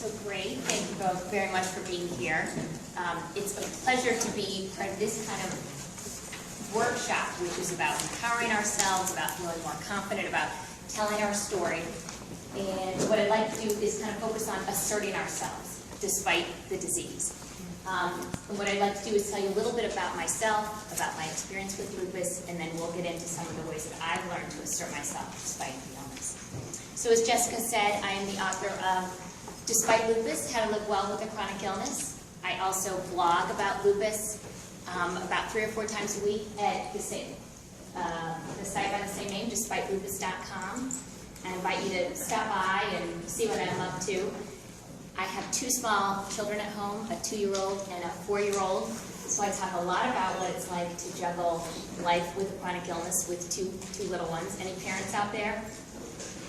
So great. Thank you both very much for being here. It's a pleasure to be part of this kind of workshop, which is about empowering ourselves, about feeling more confident, about telling our story. And what I'd like to do is kind of focus on asserting ourselves despite the disease. And what I'd like to do is tell you a little bit about myself, about my experience with lupus, and then we'll get into some of the ways that I've learned to assert myself despite the illness. So as Jessica said, I am the author of Despite Lupus, How to Live Well with a Chronic Illness. I also blog about lupus about 3 or 4 times a week at the site by the same name, despitelupus.com. I invite you to stop by and see what I'm up to. I have 2 small children at home, a 2-year-old and a 4-year-old, so I talk a lot about what it's like to juggle life with a chronic illness with two little ones. Any parents out there?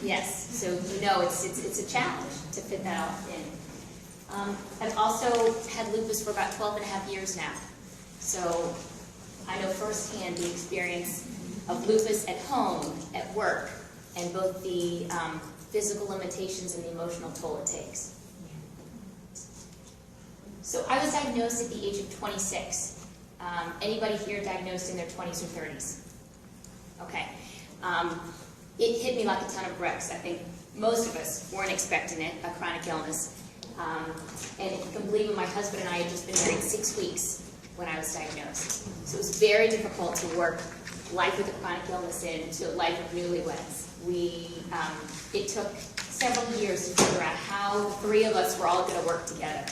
Yes, so you know it's a challenge to fit that all in. I've also had lupus for about 12 and a half years now, so I know firsthand the experience of lupus at home, at work, and both the physical limitations and the emotional toll it takes. So I was diagnosed at the age of 26. Anybody here diagnosed in their 20s or 30s? Okay. It hit me like a ton of bricks. I think most of us weren't expecting it, a chronic illness. And if you can believe it, my husband and I had just been married 6 weeks when I was diagnosed. So it was very difficult to work life with a chronic illness into a life of newlyweds. It took several years to figure out how the 3 of us were all going to work together.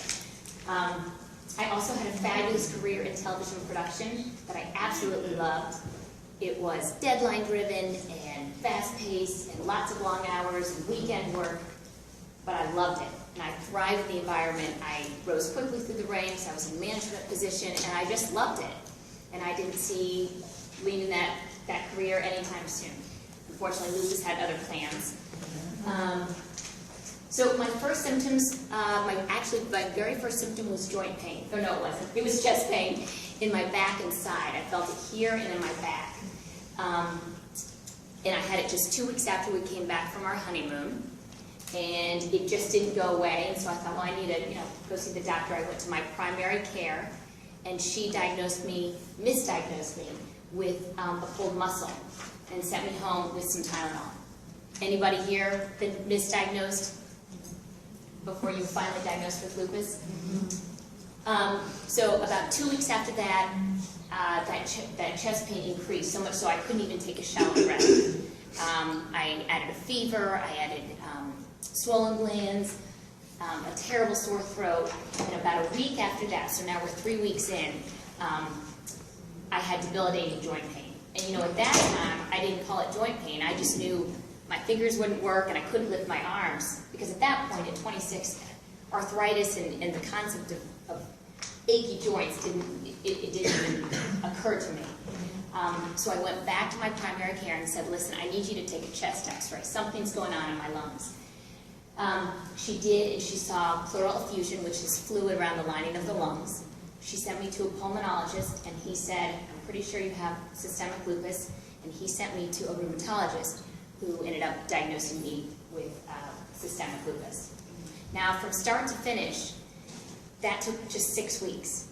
I also had a fabulous career in television production that I absolutely loved. It was deadline-driven and fast-paced and lots of long hours and weekend work, but I loved it, and I thrived in the environment. I rose quickly through the ranks. I was in a management position, and I just loved it. And I didn't see leaving that career anytime soon. Unfortunately, lupus had other plans. So my first symptoms, my very first symptom was joint pain. Oh, no, it wasn't. It was chest pain in my back and side. I felt it here and in my back. And I had it just 2 weeks after we came back from our honeymoon. And it just didn't go away. And so I thought, well, I need to go see the doctor. I went to my primary care, and she misdiagnosed me with a pulled muscle and sent me home with some Tylenol. Anybody here been misdiagnosed before you were finally diagnosed with lupus? So about 2 weeks after that, that chest pain increased so much so I couldn't even take a shower and rest. I added a fever, I added swollen glands, a terrible sore throat, and about a week after that, so now we're 3 weeks in, I had debilitating joint pain. And at that time, I didn't call it joint pain, I just knew my fingers wouldn't work and I couldn't lift my arms, because at that point, at 26, arthritis and the concept of achy joints didn't even occur to me. So I went back to my primary care and said, listen, I need you to take a chest x-ray. Something's going on in my lungs. She did, and she saw pleural effusion, which is fluid around the lining of the lungs. She sent me to a pulmonologist, and he said, I'm pretty sure you have systemic lupus, and he sent me to a rheumatologist who ended up diagnosing me with systemic lupus. Now, from start to finish, that took just 6 weeks,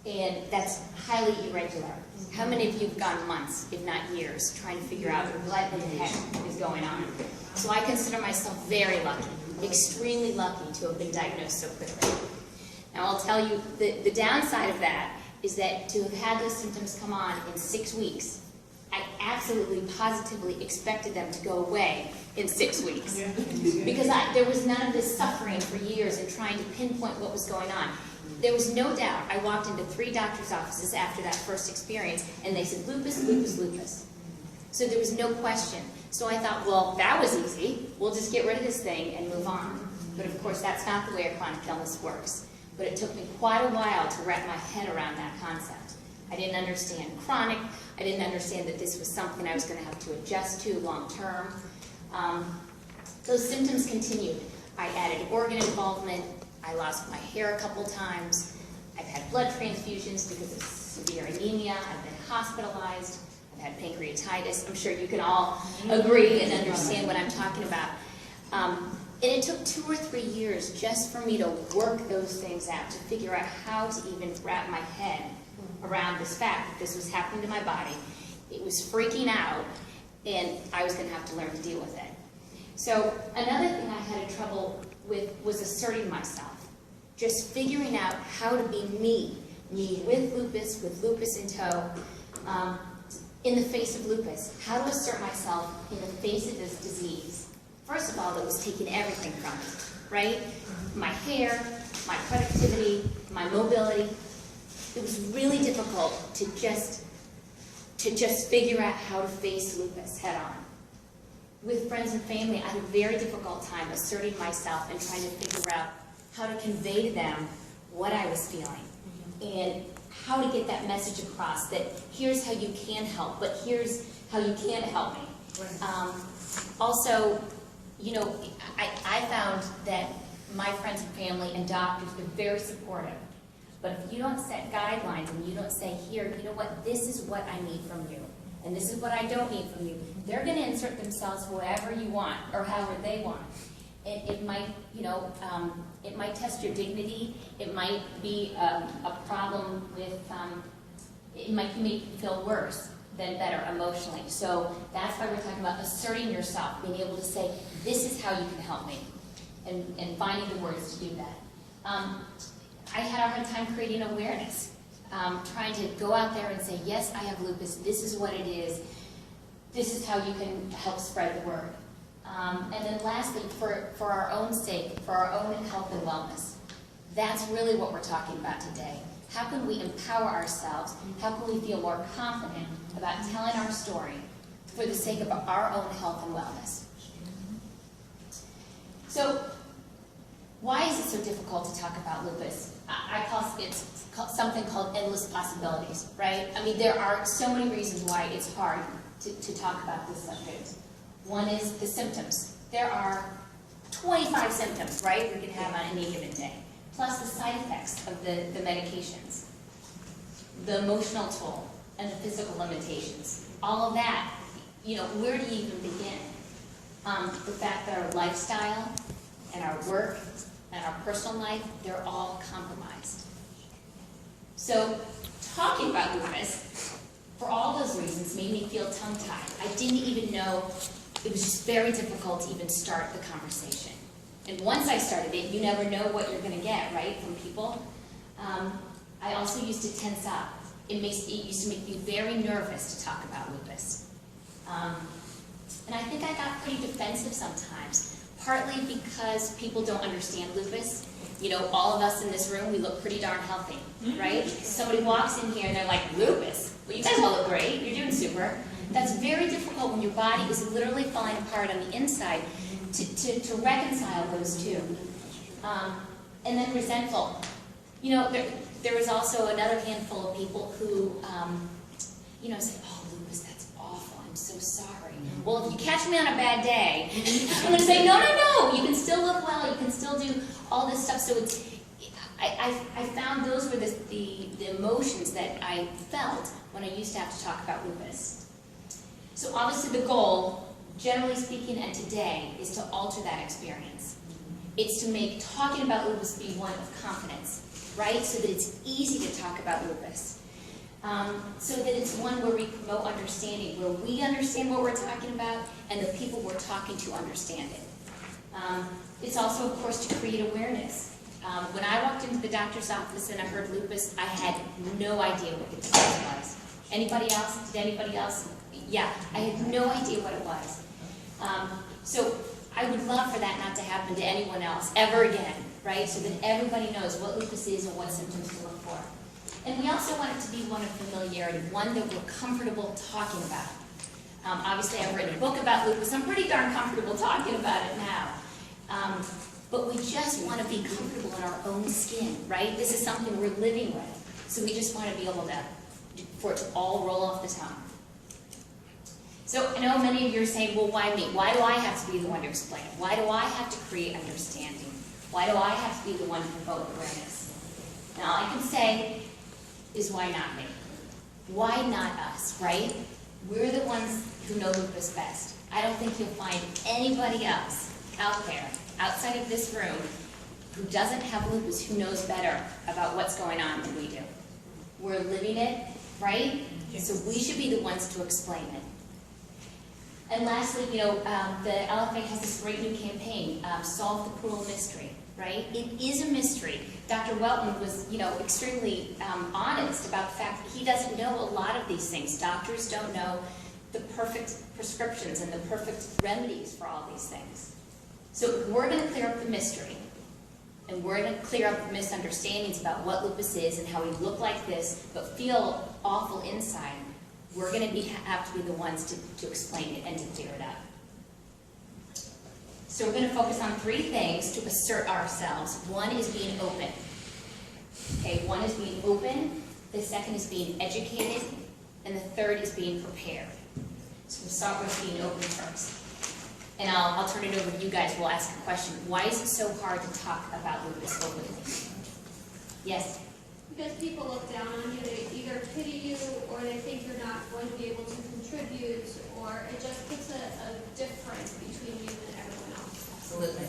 and that's highly irregular. How many of you have gone months, if not years, trying to figure out what the heck is going on? So I consider myself very lucky, extremely lucky to have been diagnosed so quickly. Now I'll tell you, the downside of that is that to have had those symptoms come on in 6 weeks, I absolutely, positively expected them to go away in 6 weeks. Because there was none of this suffering for years and trying to pinpoint what was going on. There was no doubt. I walked into 3 doctor's offices after that first experience, and they said, lupus, lupus, lupus. So there was no question. So I thought, well, that was easy. We'll just get rid of this thing and move on. But of course, that's not the way a chronic illness works. But it took me quite a while to wrap my head around that concept. I didn't understand chronic. I didn't understand that this was something I was going to have to adjust to long term. Those symptoms continued. I added organ involvement. I lost my hair a couple times. I've had blood transfusions because of severe anemia. I've been hospitalized. I've had pancreatitis. I'm sure you can all agree and understand what I'm talking about. And it took 2 or 3 years just for me to work those things out, to figure out how to even wrap my head around this fact that this was happening to my body. It was freaking out, and I was going to have to learn to deal with it. So another thing I had trouble with was asserting myself, just figuring out how to be me with lupus in tow, in the face of lupus, how to assert myself in the face of this disease. First of all, that was taking everything from me, right? My hair, my productivity, my mobility. It was really difficult to just figure out how to face lupus head on. With friends and family, I had a very difficult time asserting myself and trying to figure out how to convey to them what I was feeling and how to get that message across that here's how you can help, but here's how you can't help me. Also, you know, I found that my friends and family and doctors are very supportive. But if you don't set guidelines and you don't say, here, you know what, this is what I need from you, and this is what I don't need from you, they're going to insert themselves wherever you want or however they want. And it might, you know, it might test your dignity. It might be a problem with, it might make you feel worse than better emotionally. So that's why we're talking about asserting yourself, being able to say, this is how you can help me, and finding the words to do that. I had a hard time creating awareness, trying to go out there and say, yes, I have lupus, this is what it is, this is how you can help spread the word. And then lastly, for our own sake, for our own health and wellness, that's really what we're talking about today. How can we empower ourselves? How can we feel more confident about telling our story for the sake of our own health and wellness? So, why is it so difficult to talk about lupus? I call it something called endless possibilities, right? I mean, there are so many reasons why it's hard to talk about this subject. One is the symptoms. There are 25 symptoms, right, we can have on any given day, plus the side effects of the medications, the emotional toll, and the physical limitations. All of that, you know, where do you even begin? The fact that our lifestyle and our work and our personal life, they're all compromised. So talking about lupus, for all those reasons, made me feel tongue-tied. I didn't even know, it was just very difficult to even start the conversation. And once I started it, you never know what you're going to get, right, from people. I also used to tense up. It used to make me very nervous to talk about lupus. And I think I got pretty defensive sometimes. Partly because people don't understand lupus. You know, all of us in this room, we look pretty darn healthy, right? Somebody walks in here and they're like, lupus? Well, you guys all look great. You're doing super. That's very difficult when your body is literally falling apart on the inside to reconcile those two. And then resentful. You know, there was also another handful of people who, you know, say, oh, lupus, that's awful. I'm so sorry. Well, if you catch me on a bad day, I'm going to say, no, you can still look well, you can still do all this stuff. So it's, I found those were the emotions that I felt when I used to have to talk about lupus. So obviously the goal, generally speaking, and today, is to alter that experience. It's to make talking about lupus be one of confidence, right? So that it's easy to talk about lupus. So that it's one where we promote understanding, where we understand what we're talking about and the people we're talking to understand it. It's also, of course, to create awareness. When I walked into the doctor's office and I heard lupus, I had no idea what the disease was. Anybody else? Did anybody else? Yeah, I had no idea what it was. So I would love for that not to happen to anyone else ever again, right? So that everybody knows what lupus is and what symptoms to look for. And we also want it to be one of familiarity, one that we're comfortable talking about. Obviously, I've written a book about lupus. I'm pretty darn comfortable talking about it now. But we just want to be comfortable in our own skin, right? This is something we're living with. So we just want to be able to, for it to all roll off the tongue. So I know many of you are saying, well, why me? Why do I have to be the one to explain it? Why do I have to create understanding? Why do I have to be the one to promote awareness? Now, all I can say is why not me? Why not us, right? We're the ones who know lupus best. I don't think you'll find anybody else out there outside of this room who doesn't have lupus, who knows better about what's going on than we do. We're living it, right? Yes. So we should be the ones to explain it. And lastly, the LFA has this great new campaign, Solve the Cruel Mystery, right? It is a mystery. Dr. Welton was, extremely honest about the fact that he doesn't know a lot of these things. Doctors don't know the perfect prescriptions and the perfect remedies for all these things. So we're going to clear up the mystery, and we're going to clear up the misunderstandings about what lupus is and how we look like this, but feel awful inside. We're going to have to be the ones to explain it and to clear it up. So we're going to focus on 3 things to assert ourselves. One is being open. Okay, one is being open, the second is being educated, and the third is being prepared. So we'll start with being open first. And I'll turn it over to you guys. We'll ask a question. Why is it so hard to talk about lupus openly? Yes? Because people look down on you, they either pity you, or they think you're not going to be able to contribute, or it just puts a difference between you and everyone else. Absolutely.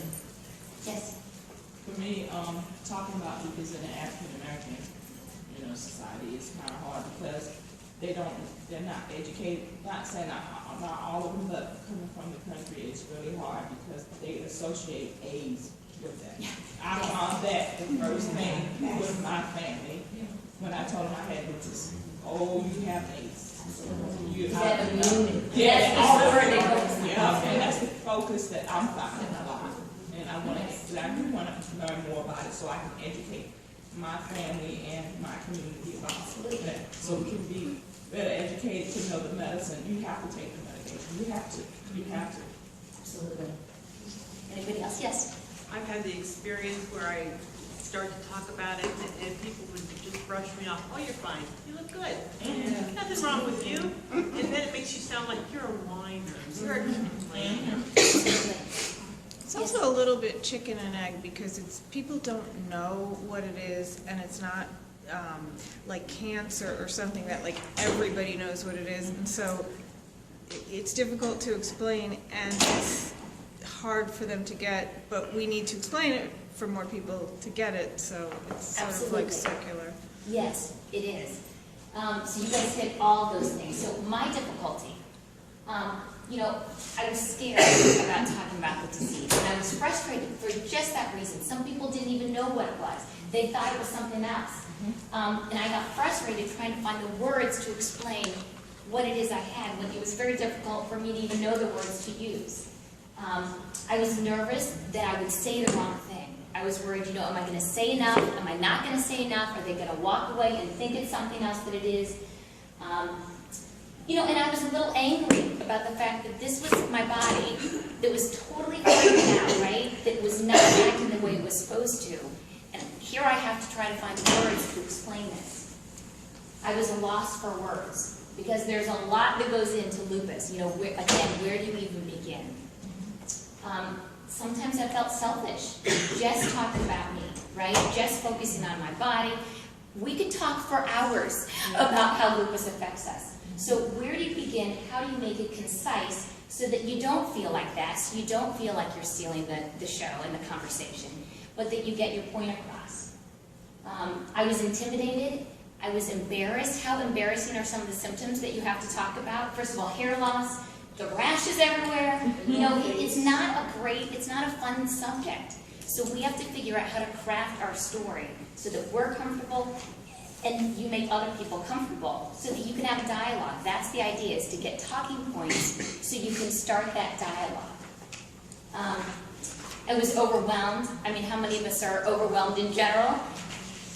Yes? For me, talking about lupus in an African American, society is kind of hard because they're not educated. Not saying not all of them, but coming from the country, it's really hard because they associate AIDS with that. Yeah. I found that the first thing with my family when I told them I had lupus. Oh, you have AIDS. You have immunity. Yes, and that's the focus that I'm finding a lot. And I want to learn more about it so I can educate my family and my community about that. So we can be better educated to know the medicine. You have to take the medication. You have to. Absolutely. Anybody else? Yes. I've had the experience where I start to talk about it and people would just brush me off. Oh, you're fine. You look good. Nothing wrong with you. And then it makes you sound like you're a whiner. You're a complainer. It's also a little bit chicken and egg because people don't know what it is, and it's not like cancer or something that like everybody knows what it is, and so it's difficult to explain and it's hard for them to get, but we need to explain it for more people to get it, so it's sort of like circular. Yes, it is. So you guys hit all those things. So my difficulty, I was scared about talking about the disease, and I was frustrated for just that reason. Some people didn't even know what it was. They thought it was something else. And I got frustrated trying to find the words to explain what it is I had, when it was very difficult for me to even know the words to use. I was nervous that I would say the wrong thing. I was worried, am I going to say enough? Am I not going to say enough? Are they going to walk away and think it's something else that it is? And I was a little angry about the fact that this was my body that was totally freaking out, right? That was not acting the way it was supposed to. And here I have to try to find words to explain this. I was a loss for words because there's a lot that goes into lupus. Where do you even begin? Sometimes I felt selfish, just talking about me, right? Just focusing on my body. We could talk for hours about how lupus affects us. So where do you begin? How do you make it concise so that you don't feel like that, so you don't feel like you're stealing the show and the conversation, but that you get your point across? I was intimidated. I was embarrassed. How embarrassing are some of the symptoms that you have to talk about? First of all, hair loss, the rashes everywhere. It's not a fun subject. So we have to figure out how to craft our story so that we're comfortable and you make other people comfortable so that you can have a dialogue. That's the idea, is to get talking points so you can start that dialogue. I was overwhelmed. How many of us are overwhelmed in general?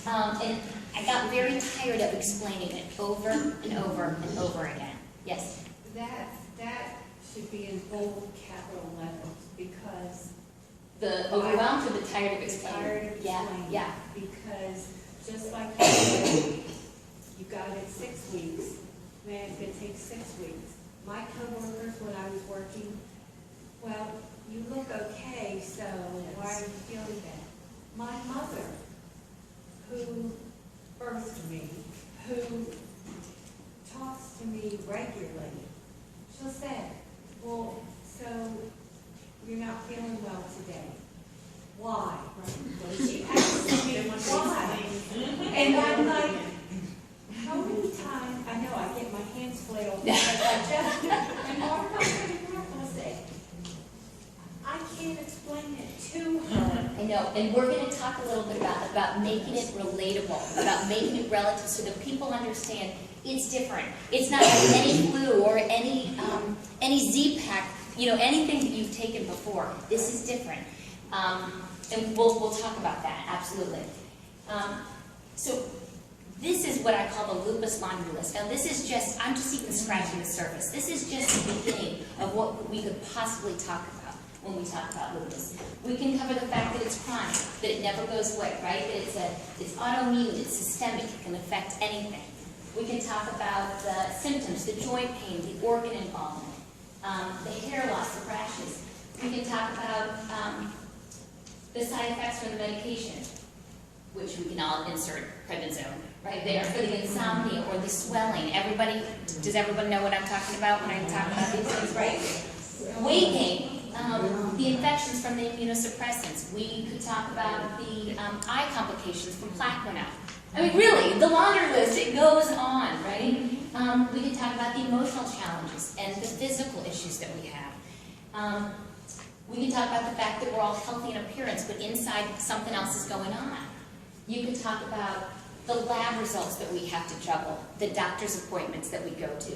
And I got very tired of explaining it over and over and over again. Yes? That should be in bold capital letters because The overwhelmed or the tired of explaining? tired of explaining. Yeah. Because just like you said, you got it 6 weeks. Man, if it takes 6 weeks. My coworkers, when I was working, well, you look okay, so why are you feeling bad? My mother, who birthed me, who talks to me regularly, she'll say, well, so you're not feeling well today. And I'm like, how many times, I know I get my hands flailed, because I just, and Mark, I'm going to say, I can't explain it to her. I know, and we're gonna talk a little bit about making it relatable, about making it relative, so that people understand it's different. It's not like any flu or any Z-Pack, anything that you've taken before. This is different. And we'll talk about that, absolutely. So this is what I call the lupus laundry list. Now this is just, I'm just even scratching the surface. This is just the beginning of what we could possibly talk about when we talk about lupus. We can cover the fact that it's chronic, that it never goes away, right? That it's autoimmune, it's systemic, it can affect anything. We can talk about the symptoms, the joint pain, the organ involvement, the hair loss, the rashes. We can talk about the side effects from the medication, which we can all insert prednisone right there for the insomnia or the swelling. Does everybody know what I'm talking about when I talk about these things, right? Weight gain. The infections from the immunosuppressants. We could talk about the eye complications from plaque run-out. I mean, really, the laundry list, it goes on, right? We could talk about the emotional challenges and the physical issues that we have. We can talk about the fact that we're all healthy in appearance, but inside something else is going on. You could talk about the lab results that we have to juggle, the doctor's appointments that we go to,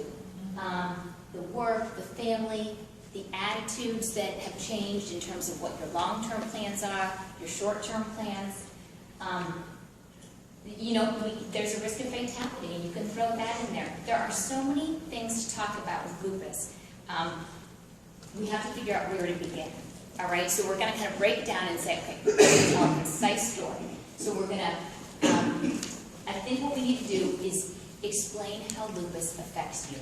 the work, the family, the attitudes that have changed in terms of what your long-term plans are, your short-term plans. There's a risk of fatality, and you can throw that in there. There are so many things to talk about with lupus. We have to figure out where to begin. All right, so we're going to kind of break it down and say, okay, we're going to tell a concise story. So we're going to, I think what we need to do is explain how lupus affects you.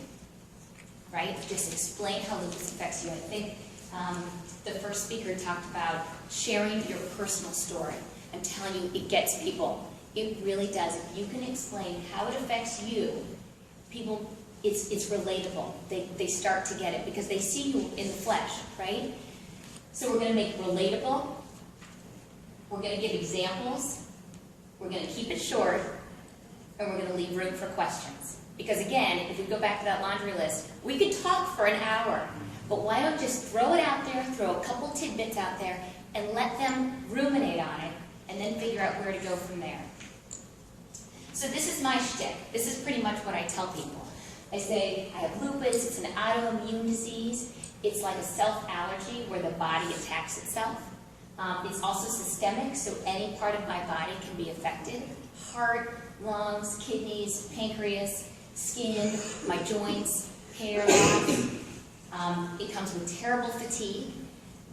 Right? Just explain how lupus affects you. I think the first speaker talked about sharing your personal story. I'm telling you, it gets people. It really does. If you can explain how it affects you, people, it's relatable. They start to get it because they see you in the flesh, right? So we're going to make it relatable. We're going to give examples. We're going to keep it short. And we're going to leave room for questions. Because again, if we go back to that laundry list, we could talk for an hour, but why don't just throw it out there, throw a couple tidbits out there, and let them ruminate on it, and then figure out where to go from there. So this is my shtick. This is pretty much what I tell people. I say, I have lupus, it's an autoimmune disease. It's like a self-allergy where the body attacks itself. It's also systemic, so any part of my body can be affected. Heart, lungs, kidneys, pancreas, skin, my joints, hair loss. It comes with terrible fatigue,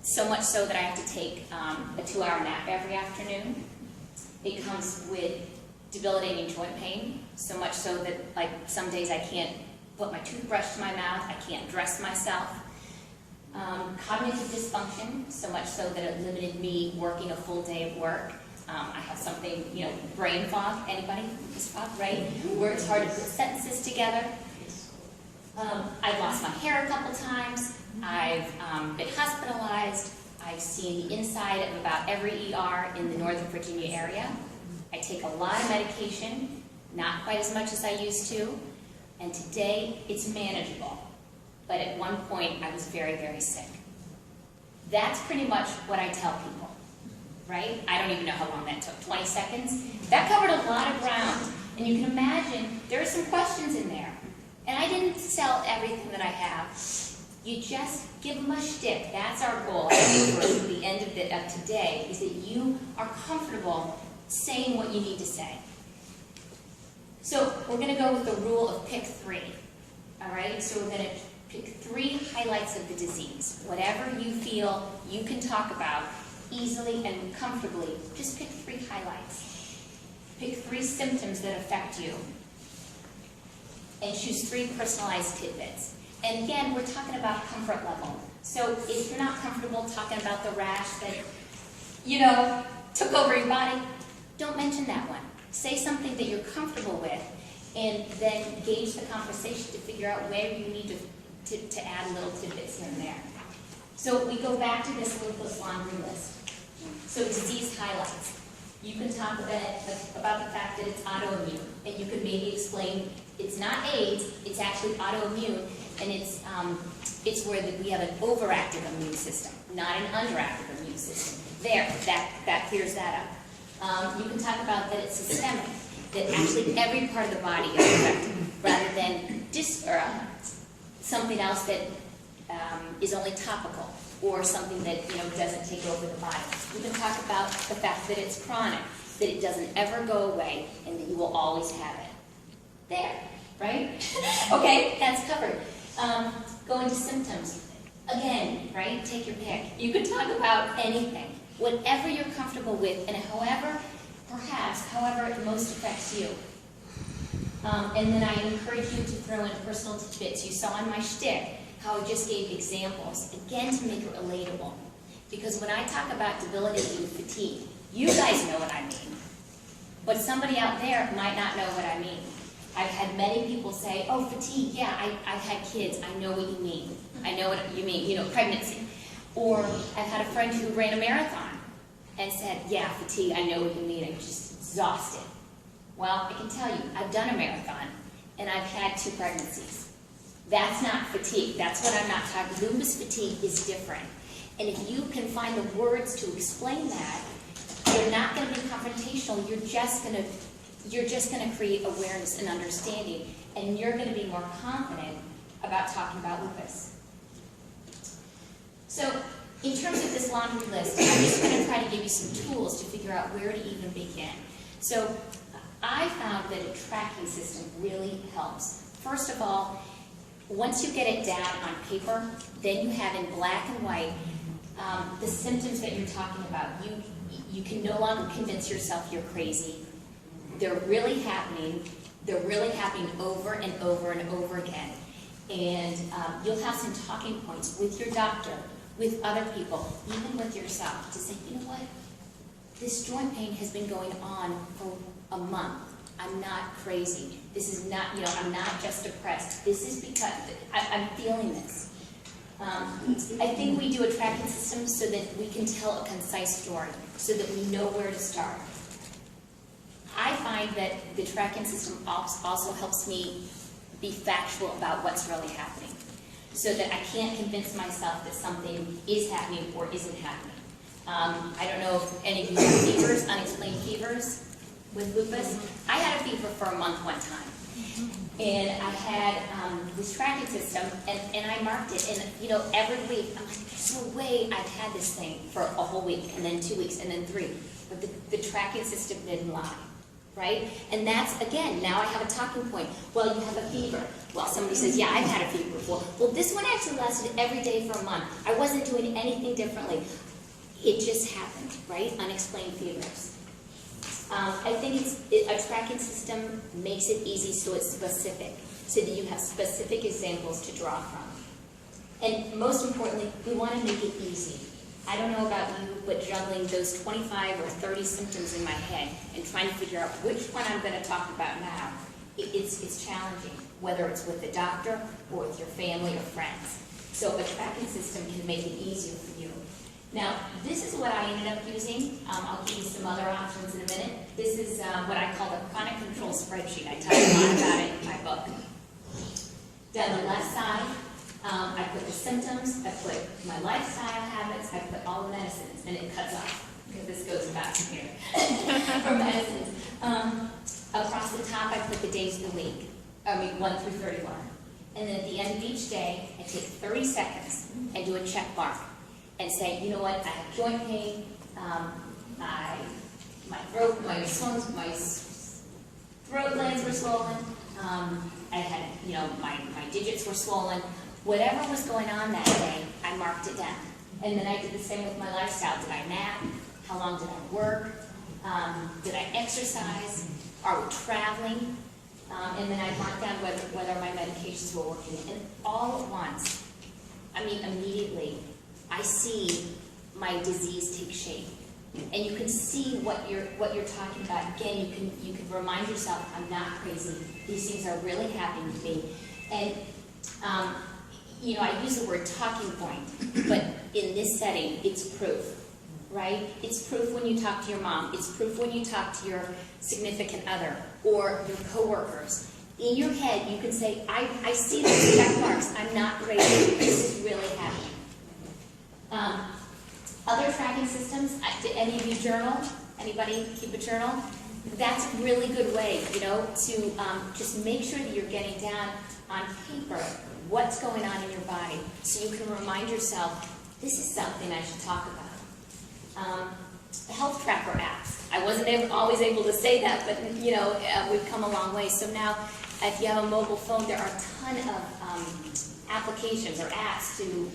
so much so that I have to take a 2-hour nap every afternoon. It comes with debilitating joint pain, so much so that like some days I can't put my toothbrush to my mouth, I can't dress myself. Cognitive dysfunction, so much so that it limited me working a full day of work. I have something, brain fog. Anybody? This fog, right? Where it's hard to put sentences together. I've lost my hair a couple times. I've been hospitalized. I've seen the inside of about every ER in the Northern Virginia area. I take a lot of medication, not quite as much as I used to, and today it's manageable. But at one point, I was very, very sick. That's pretty much what I tell people. Right? I don't even know how long that took, 20 seconds? That covered a lot of ground. And you can imagine, there are some questions in there. And I didn't sell everything that I have. You just give them a shtick. That's our goal, I think, for the end of today, is that you are comfortable saying what you need to say. So we're going to go with the rule of pick 3. All right? So we're going to pick 3 highlights of the disease. Whatever you feel you can talk about easily and comfortably, just pick 3 highlights. Pick 3 symptoms that affect you. And choose 3 personalized tidbits. And again, we're talking about comfort level. So if you're not comfortable talking about the rash that, took over your body, don't mention that one. Say something that you're comfortable with, and then gauge the conversation to figure out where you need to add little tidbits here and there. So we go back to this lupus laundry list. So disease highlights. You can talk about the fact that it's autoimmune, and you could maybe explain it's not AIDS, it's actually autoimmune, and it's where we have an overactive immune system, not an underactive immune system. There, that clears that up. You can talk about that it's systemic, that actually every part of the body is affected, rather than something else that is only topical, or something that doesn't take over the body. You can talk about the fact that it's chronic, that it doesn't ever go away, and that you will always have it. There, right? Okay, that's covered. Go into symptoms. Again, right? Take your pick. You can talk about anything, whatever you're comfortable with, and however it most affects you. And then I encourage you to throw in personal tidbits. You saw in my shtick how I just gave examples, again to make it relatable. Because when I talk about debilitating fatigue, you guys know what I mean. But somebody out there might not know what I mean. I've had many people say, oh, fatigue, yeah, I've had kids, I know what you mean. I know what you mean, pregnancy. Or I've had a friend who ran a marathon and said, yeah, fatigue, I know what you mean, I'm just exhausted. Well, I can tell you, I've done a marathon, and I've had 2 pregnancies. That's not fatigue. That's what I'm not talking. Lupus fatigue is different. And if you can find the words to explain that, you're not going to be confrontational. You're just going to create awareness and understanding, and you're going to be more confident about talking about lupus. So, in terms of this laundry list, I'm just going to try to give you some tools to figure out where to even begin. So, I found that a tracking system really helps. First of all, once you get it down on paper, then you have in black and white the symptoms that you're talking about. You can no longer convince yourself you're crazy. They're really happening. They're really happening over and over and over again. And you'll have some talking points with your doctor, with other people, even with yourself, to say, you know what? This joint pain has been going on for a month. I'm not crazy. This is not, I'm not just depressed. This is because I'm feeling this. I think we do a tracking system so that we can tell a concise story, so that we know where to start. I find that the tracking system also helps me be factual about what's really happening, so that I can't convince myself that something is happening or isn't happening. I don't know if any of you have fevers, unexplained fevers with lupus. I had a fever for a month one time. And I had this tracking system, and I marked it, and every week, I'm like, there's no way I've had this thing for a whole week, and then 2 weeks, and then 3. But the tracking system didn't lie, right? And that's, again, now I have a talking point. Well, you have a fever. Well, somebody says, yeah, I've had a fever before. Well, this one actually lasted every day for a month. I wasn't doing anything differently. It just happened, right? Unexplained fevers. I think a tracking system makes it easy so it's specific, so that you have specific examples to draw from. And most importantly, we want to make it easy. I don't know about you, but juggling those 25 or 30 symptoms in my head and trying to figure out which one I'm going to talk about now, it's challenging, whether it's with the doctor or with your family or friends. So a tracking system can make it easier for you. Now, this is what I ended up using. I'll give you some other options in a minute. This is what I call the chronic control spreadsheet. I tell you a lot about it in my book. Down the left side, I put the symptoms, I put my lifestyle habits, I put all the medicines, and it cuts off, because this goes back to here, for medicines. Across the top, I put the days of the week, 1 through 31. And then at the end of each day, I take 30 seconds and do a check mark. And say, you know what, I have joint pain, my throat glands were swollen, I had, my digits were swollen. Whatever was going on that day, I marked it down. And then I did the same with my lifestyle. Did I nap? How long did I work? Did I exercise? Are we traveling? And then I marked down whether my medications were working. And all at once, immediately, I see my disease take shape, and you can see what you're talking about. Again, you can remind yourself, I'm not crazy. These things are really happening to me, and I use the word talking point, but in this setting, it's proof. right? It's proof when you talk to your mom. It's proof when you talk to your significant other or your coworkers. In your head, you can say, I see those check marks. I'm not crazy. This is really happening. Other tracking systems, did any of you journal? Anybody keep a journal? That's a really good way, you know, to just make sure that you're getting down on paper what's going on in your body so you can remind yourself, this is something I should talk about. Health tracker apps. I wasn't always able to say that, but, you know, we've come a long way. So now, if you have a mobile phone, there are a ton of applications or apps to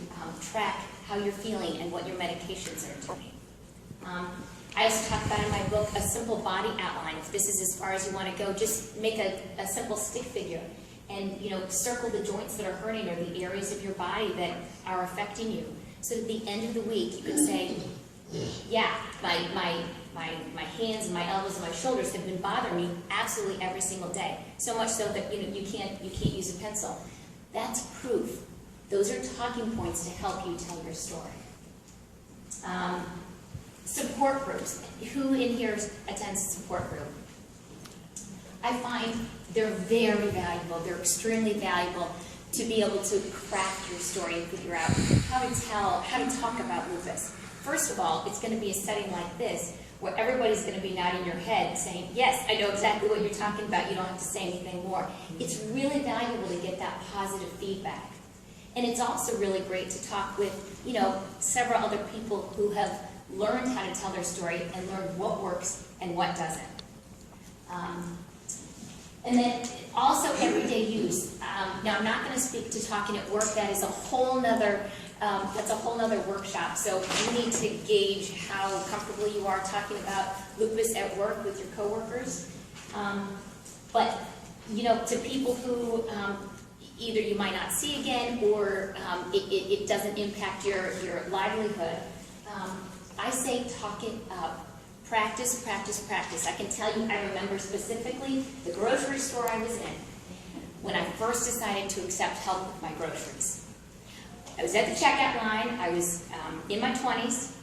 track how you're feeling and what your medications are doing. I also talk about in my book a simple body outline. If this is as far as you want to go, just make a simple stick figure and, you know, circle the joints that are hurting or the areas of your body that are affecting you. So at the end of the week, you can say, yeah, my hands and my elbows and my shoulders have been bothering me absolutely every single day. So much so that, you know, you can't use a pencil. That's proof. Those are talking points to help you tell your story. Support groups. Who in here attends a support group? I find they're very valuable. They're extremely valuable to be able to craft your story and figure out how to talk about lupus. First of all, it's going to be a setting like this where everybody's going to be nodding your head saying, yes, I know exactly what you're talking about. You don't have to say anything more. It's really valuable to get that positive feedback. And it's also really great to talk with, you know, several other people who have learned how to tell their story and learned what works and what doesn't. And then also everyday use. Now I'm not going to speak to talking at work. That is a whole nother workshop. So you need to gauge how comfortable you are talking about lupus at work with your coworkers. But you know, to people who either you might not see again or it doesn't impact your livelihood. I say talk it up. Practice, practice, practice. I can tell you, I remember specifically the grocery store I was in when I first decided to accept help with my groceries. I was at the checkout line. I was in my 20s,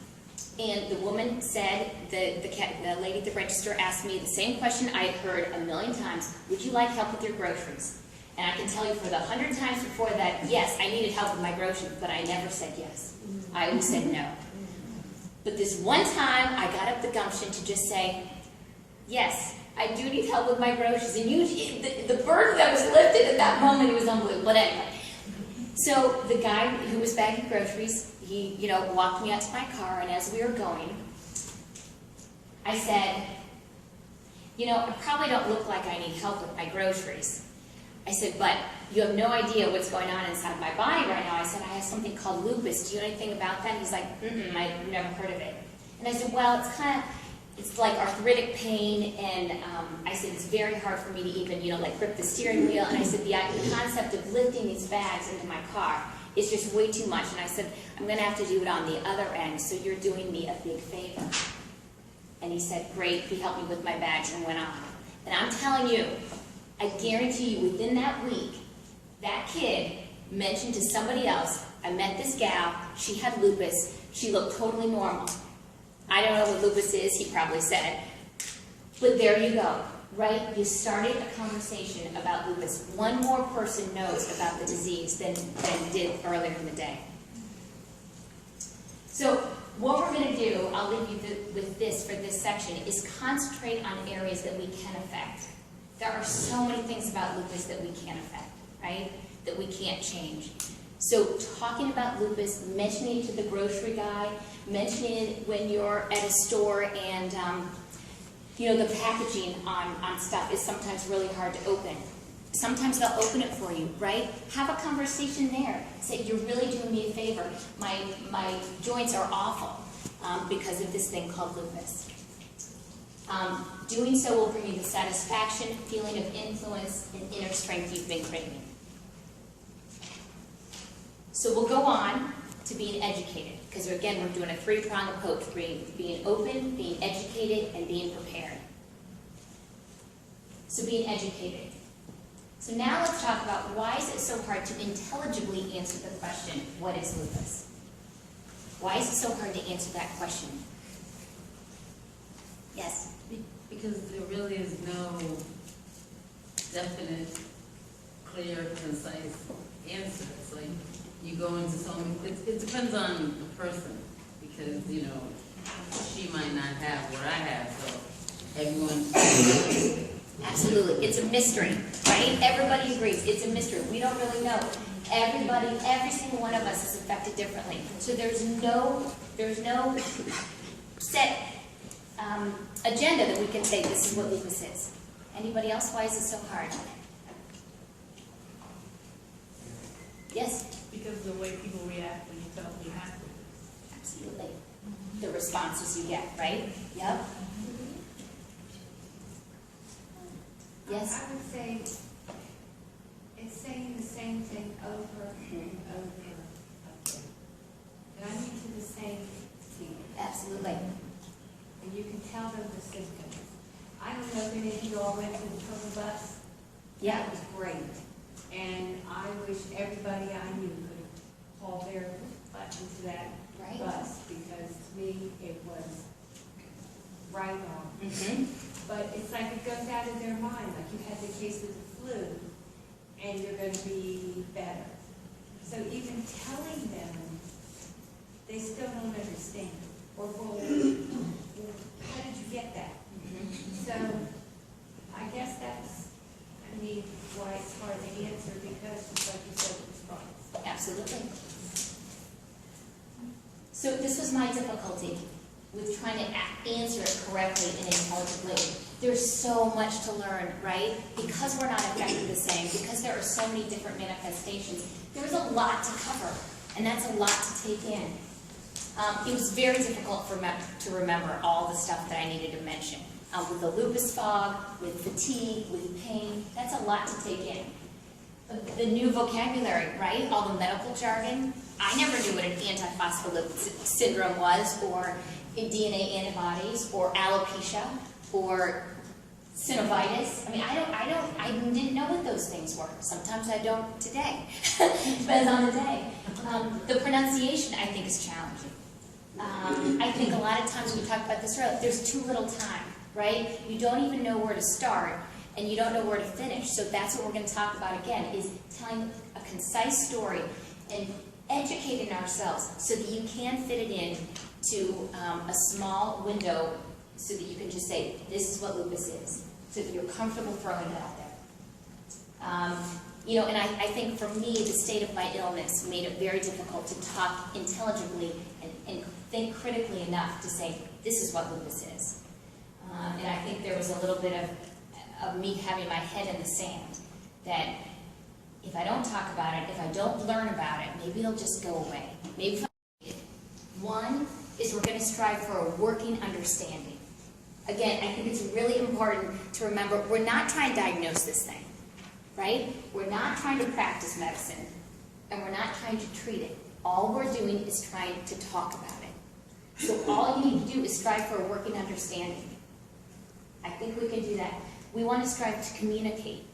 and the woman said, the lady at the register asked me the same question I had heard a million times, would you like help with your groceries? And I can tell you for the 100 times before that, yes, I needed help with my groceries, but I never said yes. I always said no. But this one time, I got up the gumption to just say, yes, I do need help with my groceries. And the burden that was lifted at that moment, it was unbelievable. But anyway, so the guy who was bagging groceries, he, you know, walked me out to my car, and as we were going, I said, you know, I probably don't look like I need help with my groceries. I said, but you have no idea what's going on inside my body right now. I said, I have something called lupus. Do you know anything about that? He's like, I've never heard of it. And I said, well, it's like arthritic pain, and I said, it's very hard for me to even, you know, like grip the steering wheel. And I said, the concept of lifting these bags into my car is just way too much. And I said, I'm going to have to do it on the other end, so you're doing me a big favor. And he said, great, he helped me with my bags and went on. And I'm telling you, I guarantee you, within that week, that kid mentioned to somebody else, I met this gal, she had lupus, she looked totally normal. I don't know what lupus is, he probably said. But there you go, right? You started a conversation about lupus. One more person knows about the disease than did earlier in the day. So what we're going to do, I'll leave you with this for this section, is concentrate on areas that we can affect. There are so many things about lupus that we can't affect, right? That we can't change. So talking about lupus, mentioning it to the grocery guy, mentioning it when you're at a store, and you know, the packaging on stuff is sometimes really hard to open. Sometimes they'll open it for you, right? Have a conversation there. Say, you're really doing me a favor. My joints are awful because of this thing called lupus. Doing so will bring you the satisfaction, feeling of influence, and inner strength you've been craving. So we'll go on to being educated, because again, we're doing a three-pronged approach, being open, being educated, and being prepared. So being educated. So now let's talk about why is it so hard to intelligibly answer the question, what is lupus? Why is it so hard to answer that question? Yes. Because there really is no definite, clear, concise answer. It's like you go into it depends on the person, because, you know, she might not have what I have, so everyone. Absolutely, it's a mystery, right? Everybody agrees, it's a mystery, we don't really know. Every single one of us is affected differently. So there's no set agenda that we can say, this is what lupus is. Anybody else? Why is it so hard? Yes? Because of the way people react when you tell them you have to. Absolutely. The responses you get, right? Yep. Yes? I would say it's saying the same thing over and over again. Running to the same thing. Absolutely. And you can tell them the symptoms. I don't know if any of you all went to the tour bus. Yeah. That was great. And I wish everybody I knew could haul their butt into that Right. bus, because to me, it was right on. Mm-hmm. But it's like it goes out of their mind, like you had the case of the flu, and you're going to be better. So even telling them, they still don't understand. Or, well, how did you get that? So I guess that's, why it's hard to answer, because just like you said, response. Absolutely. So this was my difficulty with trying to answer it correctly and intelligently. There's so much to learn, right? Because we're not affected the same, because there are so many different manifestations, there's a lot to cover, and that's a lot to take in. It was very difficult to remember all the stuff that I needed to mention. With the lupus fog, with fatigue, with pain, that's a lot to take in. The new vocabulary, right? All the medical jargon. I never knew what an antiphospholipid syndrome was, or DNA antibodies, or alopecia, or synovitis. I mean, I didn't know what those things were. Sometimes I don't today. Depends on the day. The pronunciation, I think, is challenging. I think a lot of times we talk about this earlier, there's too little time, right? You don't even know where to start, and you don't know where to finish. So that's what we're going to talk about again, is telling a concise story and educating ourselves so that you can fit it in to a small window, so that you can just say, this is what lupus is, so that you're comfortable throwing it out there. You know, and I think for me, the state of my illness made it very difficult to talk intelligently and think critically enough to say, this is what lupus is. And I think there was a little bit of me having my head in the sand, that if I don't talk about it, if I don't learn about it, maybe it'll just go away. Maybe if I... One is we're going to strive for a working understanding. Again, I think it's really important to remember, we're not trying to diagnose this thing, right? We're not trying to practice medicine, and we're not trying to treat it. All we're doing is trying to talk about it. So all you need to do is strive for a working understanding. I think we can do that. We want to strive to communicate.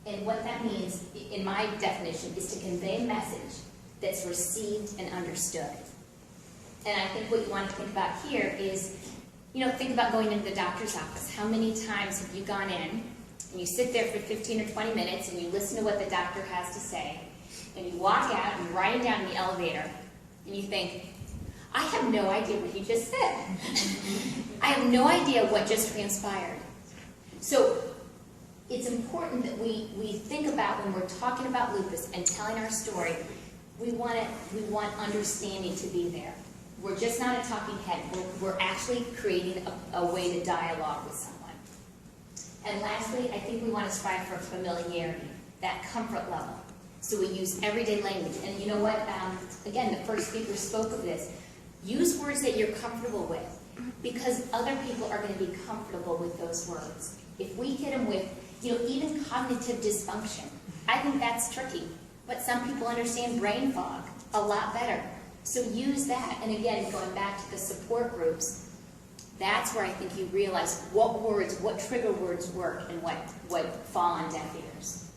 And what that means, in my definition, is to convey a message that's received and understood. And I think what you want to think about here is, you know, think about going into the doctor's office. How many times have you gone in and you sit there for 15 or 20 minutes and you listen to what the doctor has to say, and you walk out and you're riding down in the elevator and you think, I have no idea what he just said. I have no idea what just transpired. So it's important that we think about, when we're talking about lupus and telling our story, we want understanding to be there. We're just not a talking head. We're actually creating a way to dialogue with someone. And lastly, I think we want to strive for familiarity, that comfort level. So we use everyday language. And you know what? Again, the first speaker spoke of this. Use words that you're comfortable with, because other people are going to be comfortable with those words. If we hit them with, you know, even cognitive dysfunction, I think that's tricky. But some people understand brain fog a lot better. So use that. And again, going back to the support groups, that's where I think you realize what words, what trigger words work and what fall on deaf ears.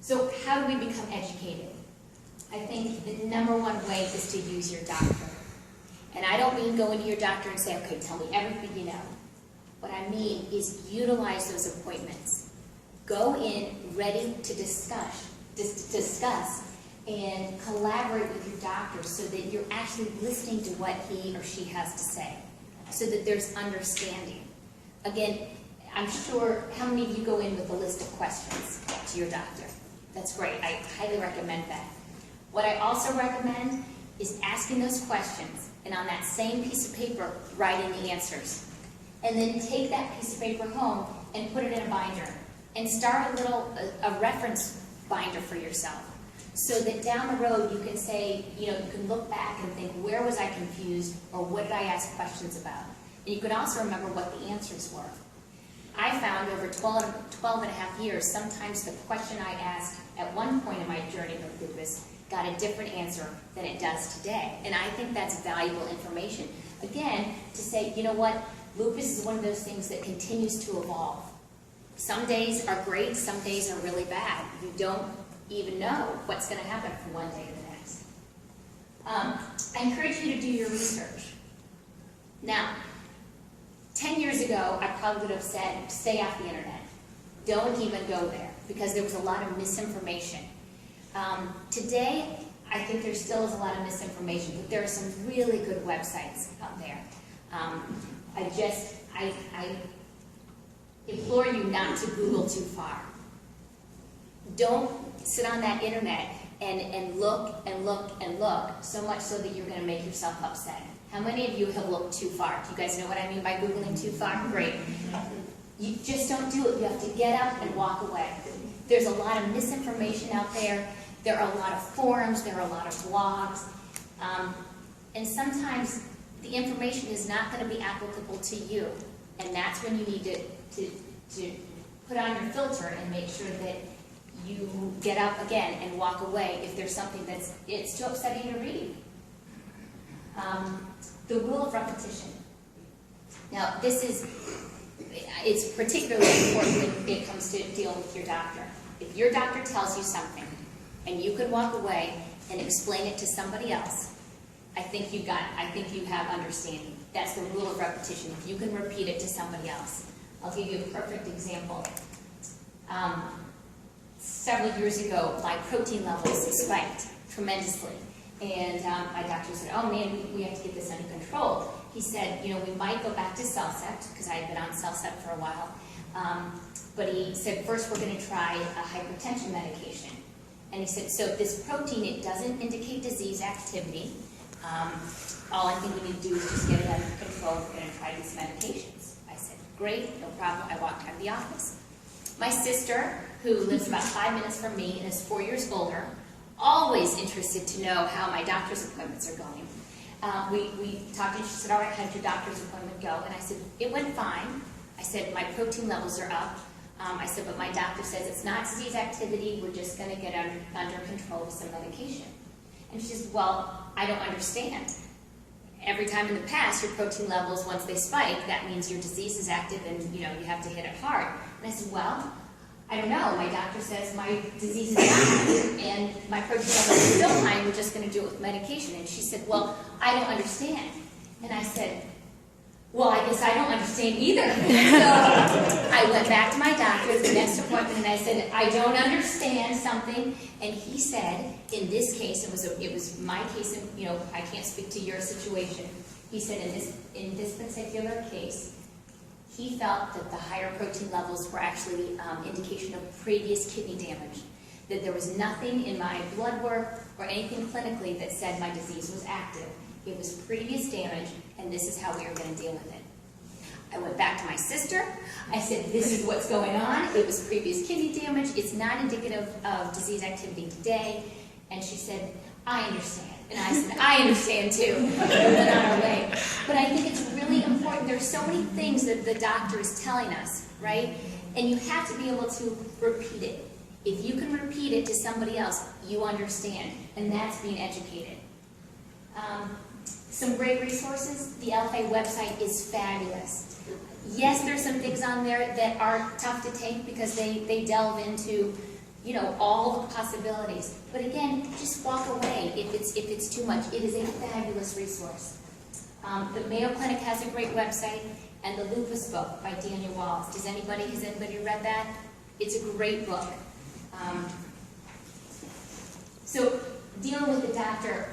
So how do we become educated? I think the number one way is to use your doctor. And I don't mean go into your doctor and say, okay, tell me everything you know. What I mean is utilize those appointments. Go in ready to discuss and collaborate with your doctor so that you're actually listening to what he or she has to say, so that there's understanding. Again, I'm sure, how many of you go in with a list of questions to your doctor? That's great. I highly recommend that. What I also recommend is asking those questions, and on that same piece of paper, writing the answers. And then take that piece of paper home and put it in a binder. And start a reference binder for yourself. So that down the road you can say, you can look back and think, where was I confused, or what did I ask questions about? And you can also remember what the answers were. I found over 12 and a half years, sometimes the question I asked at one point in my journey with lupus got a different answer than it does today. And I think that's valuable information. Again, to say, you know what, lupus is one of those things that continues to evolve. Some days are great, some days are really bad. You don't even know what's going to happen from one day to the next. I encourage you to do your research. Now, 10 years ago, I probably would have said, stay off the internet. Don't even go there, because there was a lot of misinformation. Today, I think there still is a lot of misinformation, but there are some really good websites out there. I implore you not to Google too far. Don't sit on that internet and look and look and look, so much so that you're going to make yourself upset. How many of you have looked too far? Do you guys know what I mean by Googling too far? Great. You just don't do it. You have to get up and walk away. There's a lot of misinformation out there. There are a lot of forums. There are a lot of blogs. And sometimes the information is not going to be applicable to you. And that's when you need to put on your filter and make sure that you get up again and walk away if there's something it's too upsetting to read. The rule of repetition. Now, it's particularly important when it comes to dealing with your doctor. If your doctor tells you something and you can walk away and explain it to somebody else, I think you have understanding. That's the rule of repetition. If you can repeat it to somebody else. I'll give you a perfect example. Several years ago, my protein levels spiked tremendously. And my doctor said, oh man, we have to get this under control. He said, we might go back to Cellcept, because I had been on Cellcept for a while. But he said, first we're going to try a hypertension medication. And he said, so this protein, it doesn't indicate disease activity. All I think we need to do is just get it under control. We're going to try these medications. I said, great, no problem. I walked out of the office. My sister, who lives about 5 minutes from me and is 4 years older, always interested to know how my doctor's appointments are going. We talked and she said, all right, how'd your doctor's appointment go? And I said, it went fine. I said, my protein levels are up. I said, but my doctor says it's not disease activity. We're just going to get under control with some medication. And she says, well, I don't understand. Every time in the past, your protein levels, once they spike, that means your disease is active and you have to hit it hard. And I said, well, I don't know. My doctor says my disease is active and my protein levels are still high. We're just going to do it with medication. And she said, well, I don't understand. And I said, well, I guess I don't understand either. So I went back to my doctor at the next appointment and I said, I don't understand something. And he said, in this case, it was my case, and I can't speak to your situation. He said, in this particular case, he felt that the higher protein levels were actually indication of previous kidney damage. That there was nothing in my blood work or anything clinically that said my disease was active. It was previous damage, and this is how we are going to deal with it. I went back to my sister. I said, this is what's going on. It was previous kidney damage. It's not indicative of disease activity today. And she said, I understand. And I said, I understand too. We went on our way. But I think it's really important. There's so many things that the doctor is telling us, right? And you have to be able to repeat it. If you can repeat it to somebody else, you understand. And that's being educated. Some great resources. The LFA website is fabulous. Yes, there's some things on there that are tough to take because they delve into, all the possibilities. But again, just walk away if it's too much. It is a fabulous resource. The Mayo Clinic has a great website, and the Lupus book by Daniel Wallace. Has anybody read that? It's a great book. So dealing with the doctor,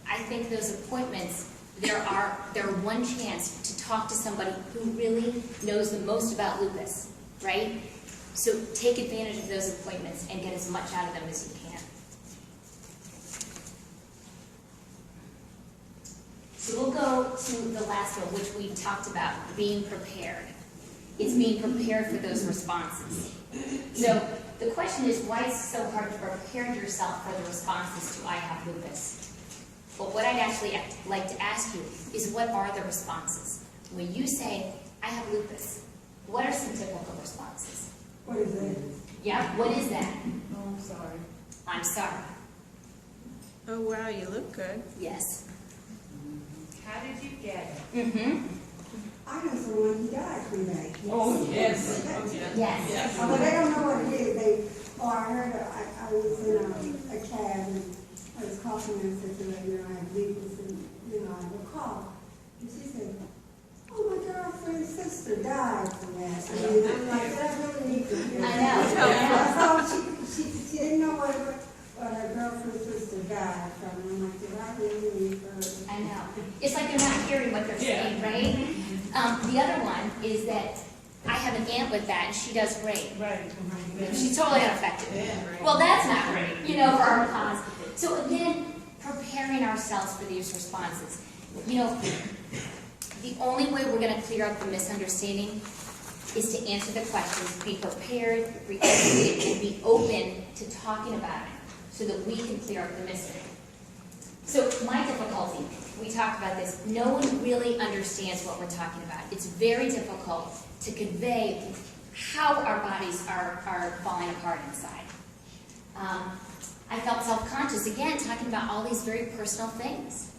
I think those appointments, they're one chance to talk to somebody who really knows the most about lupus, right? So take advantage of those appointments and get as much out of them as you can. So we'll go to the last one, which we talked about, being prepared. It's being prepared for those responses. So the question is, why is it so hard to prepare yourself for the responses to I have lupus? Well, what I'd actually like to ask you is, what are the responses? When you say, I have lupus, what are some typical responses? What is that? Yeah, what is that? Oh, I'm sorry. I'm sorry. Oh, wow, you look good. Yes. How did you get it? Mm-hmm. I know someone who died from that. Oh, yes. Oh, yes. Yes. But they don't know what it is. I heard, I was in a cab and I was coughing and I said to her, I have lupus and, I will cough. And she said, oh, my girlfriend's sister died from that. I'm like, I really need to hear I that. know. So she didn't know what her girlfriend's sister died from. And I'm like, did I really need her? I know. It's like they're not hearing what they're saying, right? The other one is that I have an aunt with that, and she does great. Right. She's totally unaffected. Well, that's not great, for our cause. So again, preparing ourselves for these responses. The only way we're going to clear up the misunderstanding is to answer the questions, be prepared, be educated, and be open to talking about it so that we can clear up the mystery. So my difficulty, we talked about this, no one really understands what we're talking about. It's very difficult to convey how our bodies are falling apart inside. I felt self-conscious, again, talking about all these very personal things.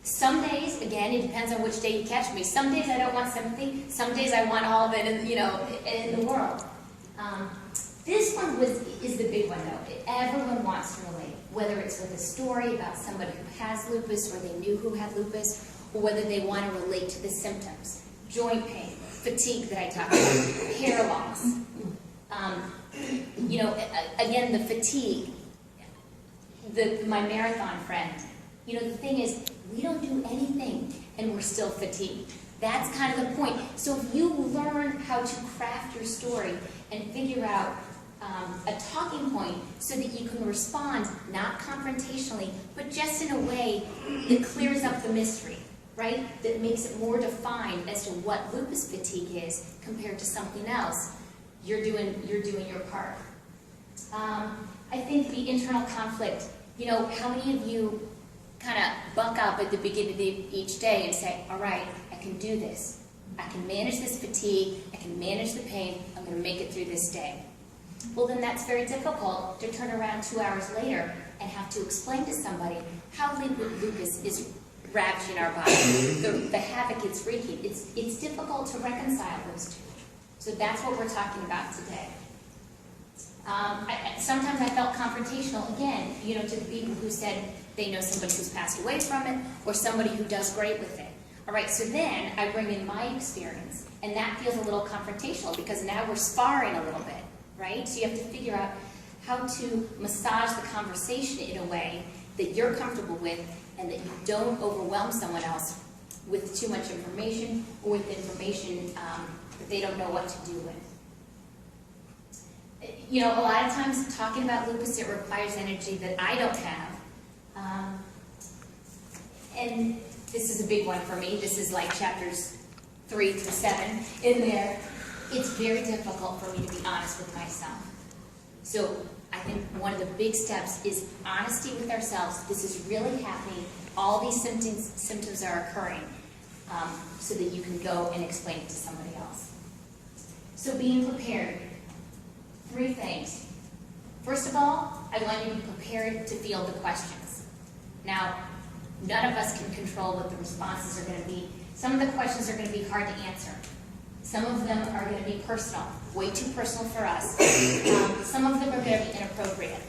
Some days, again, it depends on which day you catch me. Some days I don't want sympathy. Some days I want all of it in the world. This one is the big one, though. Everyone wants to relate, whether it's with a story about somebody who has lupus or they knew who had lupus, or whether they want to relate to the symptoms. Joint pain, fatigue that I talked about, hair loss. Again, the fatigue. My marathon friend. The thing is, we don't do anything and we're still fatigued. That's kind of the point. So if you learn how to craft your story and figure out a talking point so that you can respond, not confrontationally, but just in a way that clears up the mystery, right? That makes it more defined as to what lupus fatigue is compared to something else, you're doing your part. I think the internal conflict, how many of you kind of buck up at the beginning of each day and say, all right, I can do this. I can manage this fatigue. I can manage the pain. I'm going to make it through this day. Well, then that's very difficult to turn around 2 hours later and have to explain to somebody how lupus is ravaging our body, the havoc it's wreaking. It's difficult to reconcile those two. So that's what we're talking about today. Sometimes I felt confrontational, again, to the people who said they know somebody who's passed away from it or somebody who does great with it. All right, so then I bring in my experience, and that feels a little confrontational because now we're sparring a little bit, right? So you have to figure out how to massage the conversation in a way that you're comfortable with and that you don't overwhelm someone else with too much information or with information that they don't know what to do with. A lot of times talking about lupus, it requires energy that I don't have. And this is a big one for me. This is like chapters 3 through 7 in there. It's very difficult for me to be honest with myself. So I think one of the big steps is honesty with ourselves. This is really happening. All these symptoms are occurring so that you can go and explain it to somebody else. So being prepared. 3 things. First of all, I want you to be prepared to field the questions. Now, none of us can control what the responses are going to be. Some of the questions are going to be hard to answer. Some of them are going to be personal, way too personal for us. Some of them are going to be inappropriate.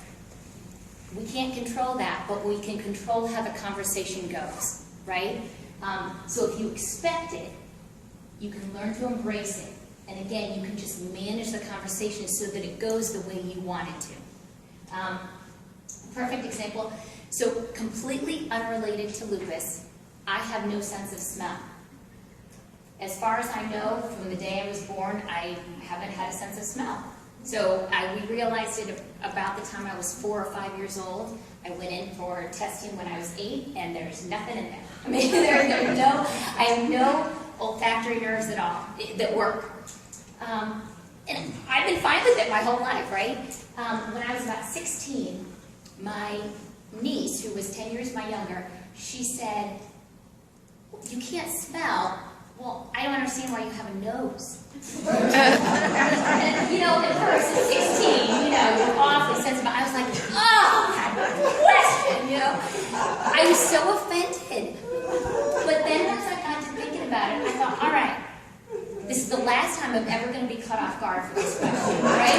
We can't control that, but we can control how the conversation goes. right? So if you expect it, you can learn to embrace it. And again, you can just manage the conversation so that it goes the way you want it to. Perfect example. So completely unrelated to lupus, I have no sense of smell. As far as I know, from the day I was born, I haven't had a sense of smell. So we realized it about the time I was 4 or 5 years old. I went in for testing when I was 8, and there's nothing in there. I mean, I have no olfactory nerves at all that work. And I've been fine with it my whole life, right? When I was about 16, my niece, who was 10 years my younger, she said, "You can't smell." Well, I don't understand why you have a nose. And, at first, at 16, you're awfully sensitive. I was like, oh, question, I was so offended. But then once I got to thinking about it, I thought, all right, this is the last time I'm ever going to be caught off guard for this question, right?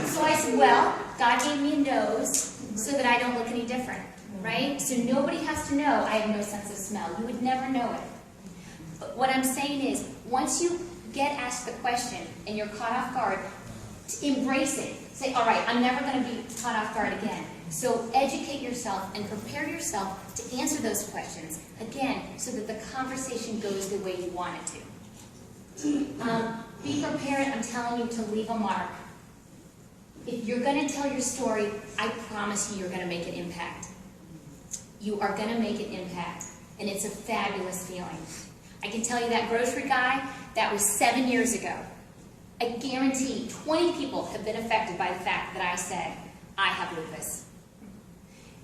So I said, well, God gave me a nose so that I don't look any different, right? So nobody has to know I have no sense of smell. You would never know it. But what I'm saying is, once you get asked the question and you're caught off guard, embrace it. Say, all right, I'm never going to be caught off guard again. So educate yourself and prepare yourself to answer those questions, again, so that the conversation goes the way you want it to. Be prepared, I'm telling you, to leave a mark. If you're going to tell your story, I promise you're going to make an impact. You are going to make an impact, and it's a fabulous feeling. I can tell you that grocery guy, that was 7 years ago. I guarantee 20 people have been affected by the fact that I said, I have lupus.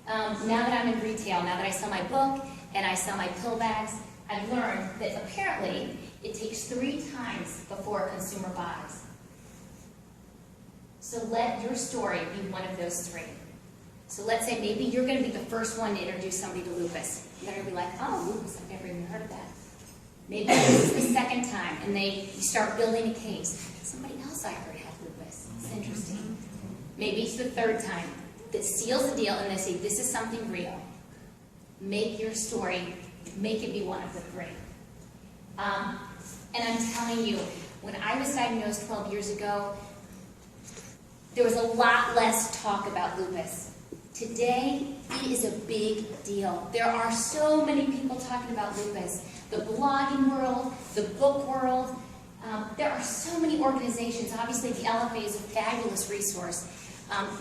Now that I'm in retail, now that I sell my book and I sell my pill bags, I've learned that apparently it takes 3 times before a consumer buys. So let your story be one of those 3. So let's say maybe you're going to be the first one to introduce somebody to lupus. They're going to be like, oh, lupus, I've never even heard of that. Maybe this is the second time, and you start building a case. Somebody else I heard had lupus. It's interesting. Maybe it's the 3rd time that seals the deal, and they say, this is something real. Make your story, make it be one of the 3. And I'm telling you, when I was diagnosed 12 years ago, there was a lot less talk about lupus. Today, it is a big deal. There are so many people talking about lupus. The blogging world, the book world. There are so many organizations. Obviously, the LFA is a fabulous resource.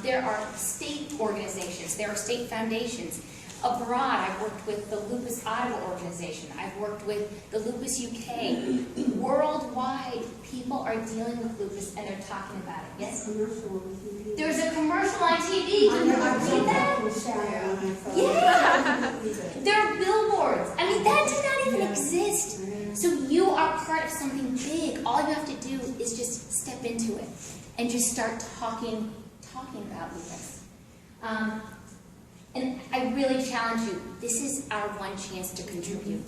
There are state organizations. There are state foundations. Abroad, I've worked with the Lupus Ottawa organization. I've worked with the Lupus UK. Worldwide, people are dealing with lupus and they're talking about it. Yes? There's a commercial on TV. Can you read that? Yeah. There are billboards. I mean, that did not even exist. So you are part of something big. All you have to do is just step into it and just start talking about lupus. And I really challenge you, this is our one chance to contribute,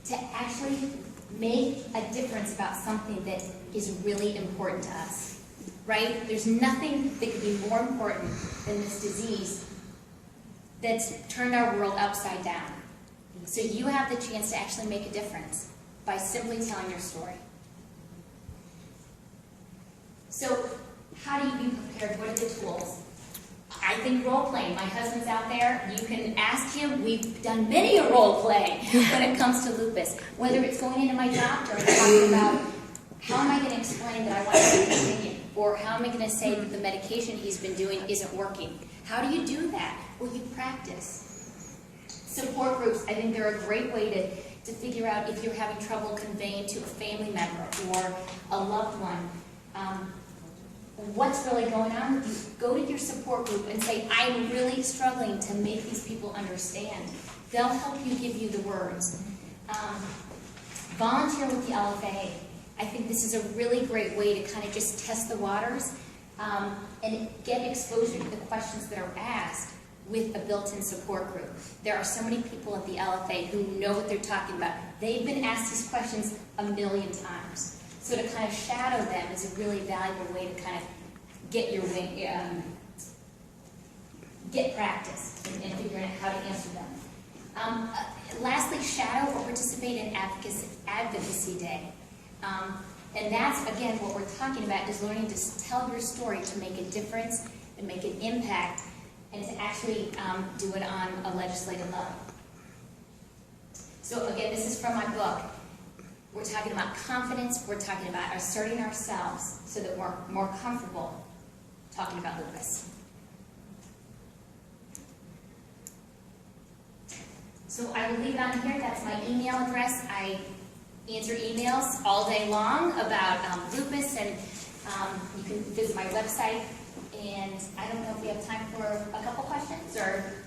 to actually make a difference about something that is really important to us, right? There's nothing that could be more important than this disease that's turned our world upside down. So you have the chance to actually make a difference by simply telling your story. So how do you be prepared? What are the tools? I think role-playing. My husband's out there. You can ask him. We've done many a role-play when it comes to lupus. Whether it's going into my doctor and talking about how am I going to explain that I want to continue, or how am I going to say that the medication he's been doing isn't working. How do you do that? Well, you practice. Support groups, I think they're a great way to figure out if you're having trouble conveying to a family member or a loved one what's really going on with you. Go to your support group and say, I'm really struggling to make these people understand. They'll help you, give you the words. Volunteer with the LFA. I think this is a really great way to kind of just test the waters and get exposure to the questions that are asked with a built-in support group. There are so many people at the LFA who know what they're talking about. They've been asked these questions a million times. So to kind of shadow them is a really valuable way to kind of get your get practice and figuring out how to answer them. Lastly, shadow or participate in advocacy day. And that's, again, what we're talking about is learning to tell your story, to make a difference and make an impact, and to actually do it on a legislative level. So again, this is from my book. We're talking about confidence, we're talking about asserting ourselves so that we're more comfortable talking about lupus. So I will leave it on here. That's my email address. I answer emails all day long about lupus, and you can visit my website. And I don't know if we have time for a couple questions or.